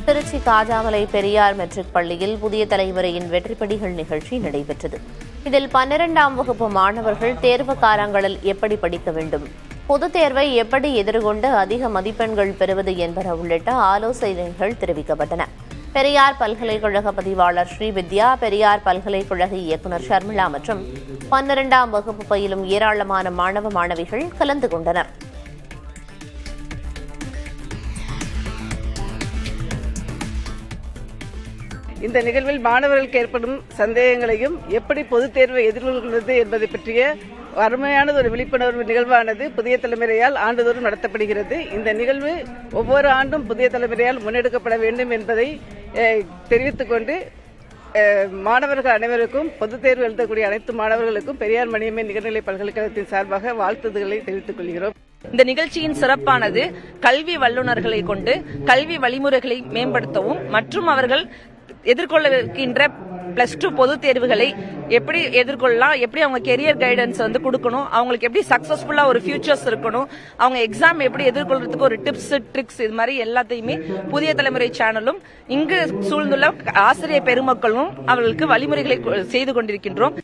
Trichy Kajamalai Periyar matric பள்ளியில் புதிய தலைமுறையின் வெற்றிப்படிகள் நிகழ்ச்சி நடைபெற்றது. இதில் 12ஆம் வகுப்பு மாணவர்கள் தேர்வு காலங்களில் எப்படி படிக்க வேண்டும், பொதுத் தேர்வை எப்படி எதிர்கொண்டு அதிக மதிப்பெண்கள் பெறுவது என்பன உள்ளிட்ட ஆலோசனைகள் தெரிவிக்கப்பட்டன. பெரியார் பல்கலைக்கழக பதிவாளர் ஸ்ரீவித்யா, பெரியார் பல்கலைக்கழக இயக்குநர் ஷர்மிளா மற்றும் 12ஆம் வகுப்பு பயிலும் ஏராளமான மாணவ மாணவிகள் கலந்து கொண்டனர். இந்த நிகழ்வில் மாணவர்களுக்கு ஏற்படும் சந்தேகங்களையும் எப்படி பொதுத் தேர்வை எதிர்கொள்கிறது என்பதை பற்றிய அருமையானது ஒரு விழிப்புணர்வு நிகழ்வானது புதிய தலைமுறையால் ஆண்டுதோறும் நடத்தப்படுகிறது. இந்த நிகழ்வு ஒவ்வொரு ஆண்டும் புதிய தலைமுறையால் முன்னெடுக்கப்பட வேண்டும் என்பதை தெரிவித்துக் கொண்டு மாணவர்கள் அனைவருக்கும் பொதுத் தேர்வு எழுதக்கூடிய அனைத்து மாணவர்களுக்கும் பெரியார் மணியம்மை நிகர்நிலை பல்கலைக்கழகத்தின் சார்பாக வாழ்த்துதல்களை தெரிவித்துக் கொள்கிறோம். இந்த நிகழ்ச்சியின் சிறப்பானது கல்வி வல்லுநர்களை கொண்டு கல்வி வழிமுறைகளை மேம்படுத்தவும் மற்றும் அவர்கள் எதிர்கொள்கின்ற +2 பொதுத் தேர்வுகளை எப்படி எதிர்கொள்ளலாம், எப்படி அவங்க கெரியர் கைடன்ஸ் கொடுக்கணும், அவங்களுக்கு எப்படி சக்சஸ்ஃபுல்லா ஒரு ஃபியூச்சர்ஸ் இருக்கணும், அவங்க எக்ஸாம் எப்படி எதிர்கொள்றதுக்கு ஒரு டிப்ஸ் ட்ரிக்ஸ் இது மாதிரி எல்லாத்தையுமே புதிய தலைமுறை சேனலும் இங்கு சூழ்ந்துள்ள ஆசிரியர் பெருமக்களும் அவர்களுக்கு வழிமுறைகளை செய்து கொண்டிருக்கின்றோம்.